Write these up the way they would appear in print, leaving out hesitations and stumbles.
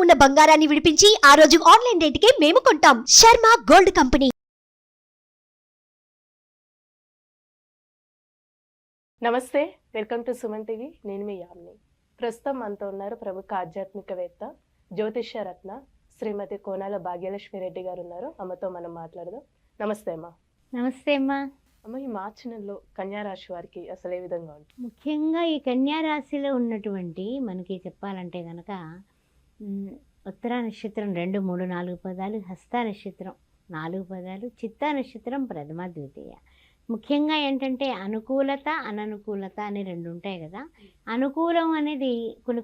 ఉన్న బంగారాన్ని విడిపించి ఆ రోజు ఆన్లైన్ రేటుకే మేము కొంటాం. Sharma gold company. నమస్తే, వెల్కమ్ టు సుమన్ టీవీ. నేను మీ యామ్ని. ప్రస్తుతం మనతో ఉన్నారు ప్రముఖ ఆధ్యాత్మికవేత్త, జ్యోతిష్య రత్న శ్రీమతి కోనాల భాగ్యలక్ష్మి రెడ్డి గారు ఉన్నారు. అమ్మతో మనం మాట్లాడదాం. నమస్తే అమ్మా. నమస్తే అమ్మా. అమ్మ, ఈ మార్చి నెలలో కన్యా రాశి వారికి అసలు ఏ విధంగా ఉంటుంది? ముఖ్యంగా ఈ కన్యా రాశిలో ఉన్నటువంటి మనకి చెప్పాలంటే కనుక ఉత్తర నక్షత్రం 2, 3, 4 పదాలు, హస్త నక్షత్రం 4 పదాలు, చిత్తా నక్షత్రం ప్రథమ ద్వితీయ. ముఖ్యంగా ఏంటంటే అనుకూలత అననుకూలత అని 2 ఉంటాయి కదా. అనుకూలం అనేది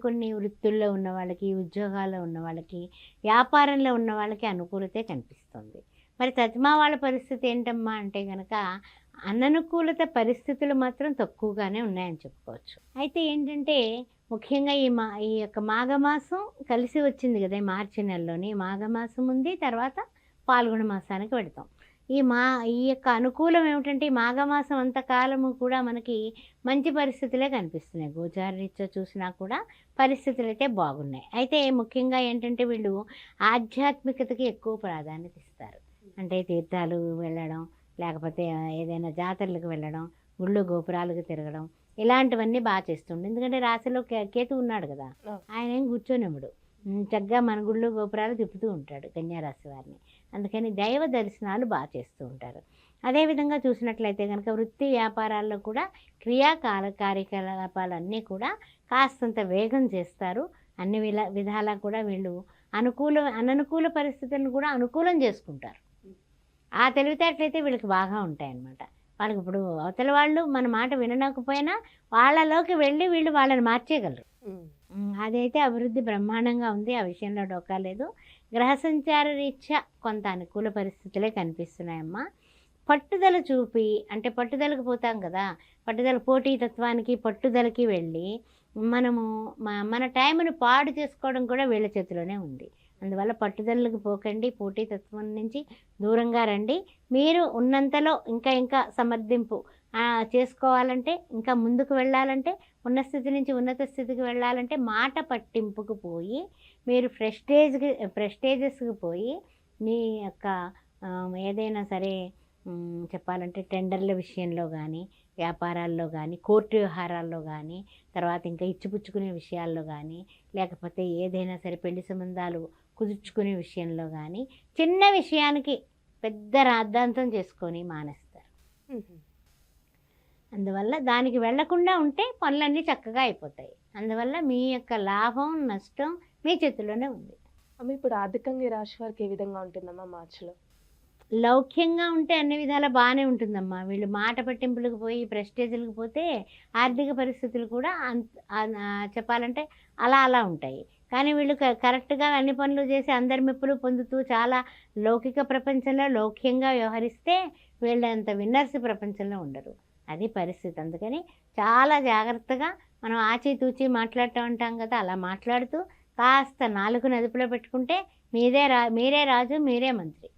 కొన్ని వృత్తుల్లో ఉన్న వాళ్ళకి, ఉద్యోగాల్లో ఉన్న వాళ్ళకి, వ్యాపారంలో ఉన్న వాళ్ళకి అనుకూలతే కనిపిస్తుంది. మరి తజ్మా వాళ్ళ పరిస్థితి ఏంటమ్మా అంటే కనుక అననుకూలత పరిస్థితులు మాత్రం తక్కువగానే ఉన్నాయని చెప్పుకోవచ్చు. అయితే ఏంటంటే ముఖ్యంగా ఈ యొక్క మాఘమాసం కలిసి వచ్చింది కదా, ఈ మార్చి నెలలోని మాఘమాసం ఉంది, తర్వాత పాల్గొన మాసానికి పెడతాం. ఈ యొక్క అనుకూలం ఏమిటంటే ఈ మాఘమాసం అంతకాలము కూడా మనకి మంచి పరిస్థితులే కనిపిస్తున్నాయి. గోచారరీత్యా చూసినా కూడా పరిస్థితులు అయితే బాగున్నాయి. అయితే ముఖ్యంగా ఏంటంటే వీళ్ళు ఆధ్యాత్మికతకి ఎక్కువ ప్రాధాన్యత ఇస్తారు. అంటే తీర్థాలు వెళ్ళడం, లేకపోతే ఏదైనా జాతరలకు వెళ్ళడం, గుళ్ళు గోపురాలకు తిరగడం, ఇలాంటివన్నీ బాగా చేస్తుండే. ఎందుకంటే రాశిలో కేతు ఉన్నాడు కదా, ఆయన ఏం కూర్చోనివ్వడు, చక్కగా మన గుళ్ళు గోపురాలు తిప్పుతూ ఉంటాడు కన్యారాశి వారిని. అందుకని దైవ దర్శనాలు బాగా చేస్తూ ఉంటారు. అదేవిధంగా చూసినట్లయితే కనుక వృత్తి వ్యాపారాల్లో కూడా కార్యకలాపాలన్నీ కూడా కాస్తంత వేగం చేస్తారు. అన్ని విధాలా కూడా వీళ్ళు అననుకూల పరిస్థితులను కూడా అనుకూలం చేసుకుంటారు. ఆ తెలివితేటలైతే వీళ్ళకి బాగా ఉంటాయన్నమాట. వాళ్ళకి ఇప్పుడు అవతల వాళ్ళు మన మాట వినకపోయినా వాళ్ళలోకి వెళ్ళి వీళ్ళు వాళ్ళని మార్చేయగలరు. అదైతే అభివృద్ధి బ్రహ్మాండంగా ఉంది, ఆ విషయంలో డోకా లేదు. గ్రహ సంచార రీత్యా కొంత అనుకూల పరిస్థితులే కనిపిస్తున్నాయమ్మా. పట్టుదల చూపి, అంటే పట్టుదలకు పోతాం కదా, పోటీతత్వానికి పట్టుదలకి వెళ్ళి మనము మన టైంను పాడు చేసుకోవడం కూడా వీళ్ళ చేతిలోనే ఉంది. అందువల్ల పట్టుదలకు పోకండి, పోటీతత్వం నుంచి దూరంగా రండి. మీరు ఉన్నంతలో ఇంకా సమర్థింపు చేసుకోవాలంటే, ఇంకా ముందుకు వెళ్ళాలంటే, ఉన్న స్థితి నుంచి ఉన్నత స్థితికి వెళ్ళాలంటే మాట పట్టింపుకు పోయి, మీరు ప్రెస్టేజెస్కి పోయి మీ యొక్క ఏదైనా సరే చెప్పాలంటే టెండర్ల విషయంలో కానీ, వ్యాపారాల్లో కానీ, కోర్టు వ్యవహారాల్లో కానీ, తర్వాత ఇంకా ఇచ్చిపుచ్చుకునే విషయాల్లో కానీ, లేకపోతే ఏదైనా సరే పెళ్లి సంబంధాలు కుదుర్చుకునే విషయంలో కానీ, చిన్న విషయానికి పెద్ద రాద్ధాంతం చేసుకొని మానేస్తారు. అందువల్ల దానికి వెళ్లకుండా ఉంటే పనులన్నీ చక్కగా అయిపోతాయి. అందువల్ల మీ యొక్క లాభం నష్టం మీ చేతిలోనే ఉంది. అమ్మ, ఇప్పుడు ఆర్థికంగా ఈ రాశి వారికి ఏ విధంగా ఉంటుందమ్మా మార్చిలో? లౌక్యంగా ఉంటే అన్ని విధాలా బాగానే ఉంటుందమ్మా. వీళ్ళు మాట పట్టింపులకు పోయి ప్రెస్టేజ్లకు పోతే ఆర్థిక పరిస్థితులు కూడా చెప్పాలంటే అలా ఉంటాయి. కానీ వీళ్ళు కరెక్ట్గా అన్ని పనులు చేసి అందరి మెప్పులు పొందుతూ చాలా లౌకిక ప్రపంచంలో లౌక్యంగా వ్యవహరిస్తే వీళ్ళంత విన్నర్స్ ప్రపంచంలో ఉండరు. అది పరిస్థితి. అందుకని చాలా జాగ్రత్తగా మనం ఆచితూచి మాట్లాడుతూ ఉంటాం కదా, అలా మాట్లాడుతూ కాస్త నాలుగుని అదుపులో పెట్టుకుంటే మీరే రాజు, మీరే మంత్రి.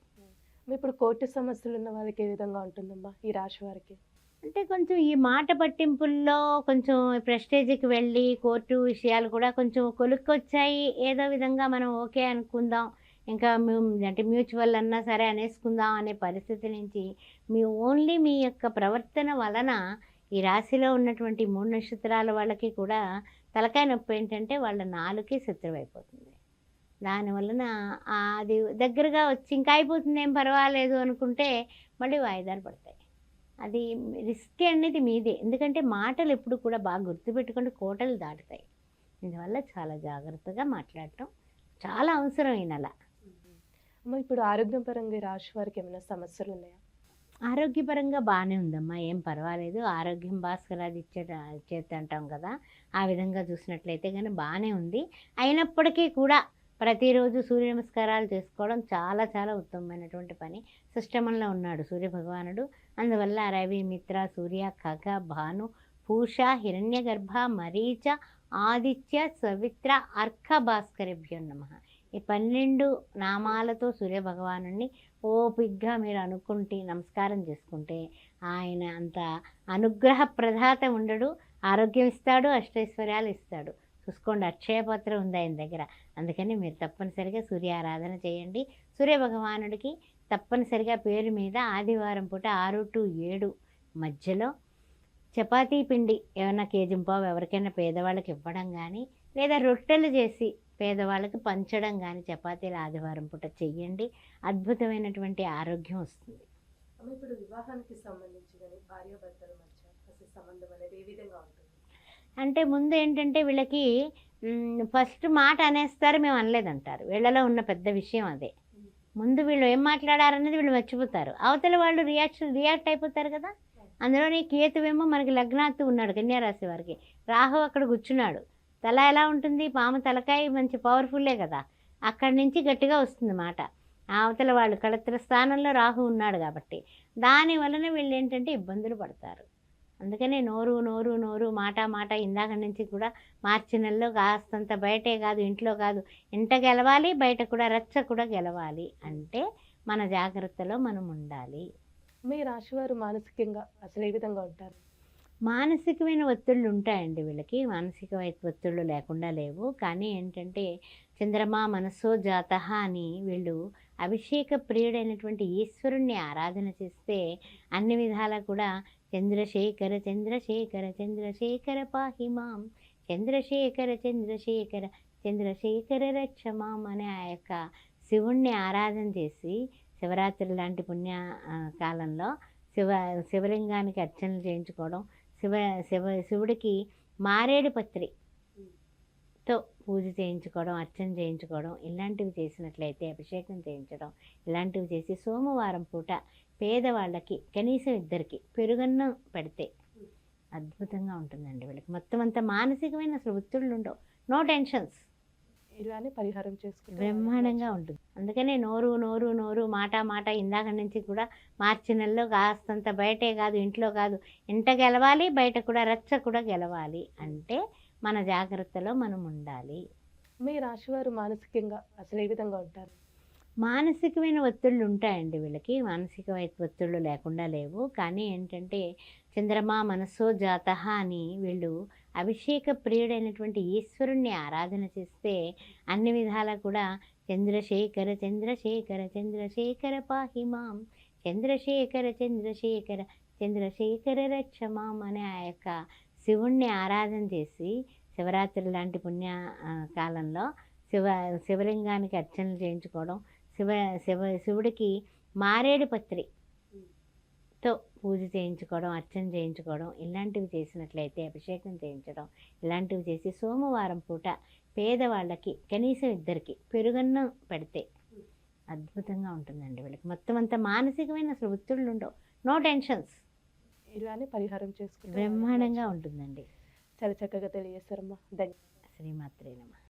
ఇప్పుడు కోర్టు సమస్యలు ఉన్న వాళ్ళకి ఏ విధంగా ఉంటుందమ్మా ఈ రాశి వారికి? అంటే కొంచెం ఈ మాట పట్టింపుల్లో కొంచెం ప్రెస్టేజ్కి వెళ్ళి కోర్టు విషయాలు కూడా కొంచెం కొలుక్కొచ్చాయి. ఏదో విధంగా మనం ఓకే అనుకుందాం, ఇంకా అంటే మ్యూచువల్ అన్నా సరే అనేసుకుందాం అనే పరిస్థితి నుంచి ఓన్లీ మీ యొక్క ప్రవర్తన వలన ఈ రాశిలో ఉన్నటువంటి 3 నక్షత్రాల వాళ్ళకి కూడా తలకాయ నొప్పి ఏంటంటే వాళ్ళ నాలుకే శత్రువు అయిపోతుంది. దానివలన అది దగ్గరగా వచ్చి ఇంకా అయిపోతుంది, ఏం పర్వాలేదు అనుకుంటే మళ్ళీ వాయిదాలు పడతాయి. అది రిస్క్ అనేది మీదే. ఎందుకంటే మాటలు ఎప్పుడు కూడా బాగా గుర్తుపెట్టుకుంటే కోటలు దాటుతాయి. ఇందువల్ల చాలా జాగ్రత్తగా మాట్లాడటం చాలా అవసరం ఈ నెల. అమ్మ, ఇప్పుడు ఆరోగ్యపరంగా ఈ రాశి వారికి ఏమైనా సమస్యలు ఉన్నాయా? ఆరోగ్యపరంగా బాగానే ఉందమ్మా, ఏం పర్వాలేదు. ఆరోగ్యం భాస్కరాది ఇచ్చేది అంటాం కదా, ఆ విధంగా చూసినట్లయితే కానీ బాగానే ఉంది. అయినప్పటికీ కూడా ప్రతిరోజు సూర్య నమస్కారాలు చేసుకోవడం చాలా చాలా ఉత్తమమైనటువంటి పని. సిస్టమంలో ఉన్నాడు సూర్య భగవానుడు. అందువల్ల రవి, మిత్ర, సూర్య, ఖగ, భాను, పూష, హిరణ్య గర్భ, మరీచ, ఆదిత్య, సవిత్ర, అర్క భాస్కరేభ్యో నమః. ఈ 12 నామాలతో సూర్య భగవాను ఓపిగ్గా మీరు అనుకుంటే నమస్కారం చేసుకుంటే ఆయన అంత అనుగ్రహ ప్రదాత ఉండడు. ఆరోగ్యం ఇస్తాడు, అష్టైశ్వర్యాలు ఇస్తాడు. చూసుకోండి, అక్షయ పాత్ర ఉంది ఆయన దగ్గర. అందుకని మీరు తప్పనిసరిగా సూర్య ఆరాధన చేయండి. సూర్య భగవానుడికి తప్పనిసరిగా పేరు మీద ఆదివారం పూట 6 to 7 మధ్యలో చపాతీ పిండి ఏమైనా కేజింపావు ఎవరికైనా పేదవాళ్ళకి ఇవ్వడం కానీ, లేదా రొట్టెలు చేసి పేదవాళ్ళకి పంచడం కానీ చపాతీలు ఆదివారం పూట చెయ్యండి. అద్భుతమైనటువంటి ఆరోగ్యం వస్తుంది. ఇప్పుడు వివాహానికి సంబంధించి కానీ భార్యాభర్తల మధ్య అసలు సంబంధం అనేది ఏ విధంగా ఉంటుంది? అంటే ముందు ఏంటంటే వీళ్ళకి ఫస్ట్ మాట అనేస్తారు, మేము అనలేదంటారు. వీళ్ళలో ఉన్న పెద్ద విషయం అదే. ముందు వీళ్ళు ఏం మాట్లాడారనేది వీళ్ళు మర్చిపోతారు. అవతల వాళ్ళు రియాక్ట్ అయిపోతారు కదా. అందులోని కేతువేమో మనకి లగ్నాత్తు ఉన్నాడు కన్యారాశి వారికి. రాహు అక్కడ కూర్చున్నాడు. తల ఎలా ఉంటుంది? పాము తలకాయ మంచి పవర్ఫుల్లే కదా. అక్కడి నుంచి గట్టిగా వస్తుంది మాట. అవతల వాళ్ళు కళత్ర స్థానంలో రాహు ఉన్నాడు కాబట్టి దాని వలన వీళ్ళు ఏంటంటే ఇబ్బందులు పడతారు. అందుకనే నోరు మాట ఇందాక నుంచి కూడా మార్చి నెలలో కాస్తంత బయటే కాదు ఇంట్లో కాదు, ఇంట గెలవాలి, బయట కూడా రచ్చ కూడా గెలవాలి. అంటే మన జాగ్రత్తలో మనం ఉండాలి. మీ రాశివారు మానసికంగా అసలు ఏ విధంగా ఉంటారు? మానసికమైన ఒత్తిళ్ళు ఉంటాయండి వీళ్ళకి. మానసిక ఒత్తిళ్ళు లేకుండా లేవు. కానీ ఏంటంటే చంద్రమా మనసో జాతః అని వీళ్ళు అభిషేక ప్రియుడైనటువంటి ఈశ్వరుణ్ణి ఆరాధన చేస్తే అన్ని విధాలా కూడా చంద్రశేఖర చంద్రశేఖర చంద్రశేఖర పాహి మాం, చంద్రశేఖర చంద్రశేఖర చంద్రశేఖర రక్షమాం అనే ఆ యొక్క శివుణ్ణి ఆరాధన చేసి శివరాత్రి లాంటి పుణ్య కాలంలో శివలింగానికి అర్చనలు చేయించుకోవడం, శివుడికి మారేడు పత్రితో పూజ చేయించుకోవడం, అర్చన చేయించుకోవడం, ఇలాంటివి చేసినట్లయితే అభిషేకం చేయించడం, ఇలాంటివి చేసి సోమవారం పూట పేదవాళ్ళకి కనీసం 2కి పెరుగన్నం పెడితే అద్భుతంగా ఉంటుందండి వీళ్ళకి. మొత్తం అంతా మానసికమైన అసలు ఒత్తిళ్ళు ఉండవు, నో టెన్షన్స్. ఇలానే పరిహారం చేసుకుంటే బ్రహ్మాండంగా ఉంటుంది. అందుకనే నోరు మాట ఇందాక నుంచి కూడా మార్చి నెలలో కాస్తంత బయటే కాదు ఇంట్లో కాదు, ఇంట గెలవాలి, బయట కూడా రచ్చ కూడా గెలవాలి. అంటే మన జాగ్రత్తలో మనం ఉండాలి. మీ రాశివారు మానసికంగా అసలు ఏ విధంగా ఉంటారు? మానసికమైన ఒత్తిళ్ళు ఉంటాయండి వీళ్ళకి. మానసిక ఒత్తిళ్ళు లేకుండా లేవు. కానీ ఏంటంటే చంద్రమా మనసో జాతః అని వీళ్ళు అభిషేక ప్రియుడైనటువంటి ఈశ్వరుణ్ణి ఆరాధన చేస్తే అన్ని విధాలా కూడా చంద్రశేఖర చంద్రశేఖర చంద్రశేఖర పాహి మాం, చంద్రశేఖర చంద్రశేఖర చంద్రశేఖర రక్షమాం అనే ఆ యొక్క శివుణ్ణి ఆరాధన చేసి శివరాత్రి లాంటి పుణ్య కాలంలో శివలింగానికి అర్చనలు చేయించుకోవడం, శివుడికి మారేడు పత్రితో పూజ చేయించుకోవడం, అర్చన చేయించుకోవడం, ఇలాంటివి చేసినట్లయితే అభిషేకం చేయించడం, ఇలాంటివి చేసి సోమవారం పూట పేదవాళ్ళకి కనీసం 2కి పెరుగన్నం పెడితే అద్భుతంగా ఉంటుందండి వీళ్ళకి. మొత్తం అంతా మానసికమైన అసలు ఒత్తిళ్ళు ఉండవు, నో టెన్షన్స్. ఇలానే పరిహారం చేసుకుంటే బ్రహ్మాండంగా ఉంటుందండి. చాలా చక్కగా తెలియజేస్తారమ్మా. ధన్యవాదాలు. శ్రీమాత్రే నమః.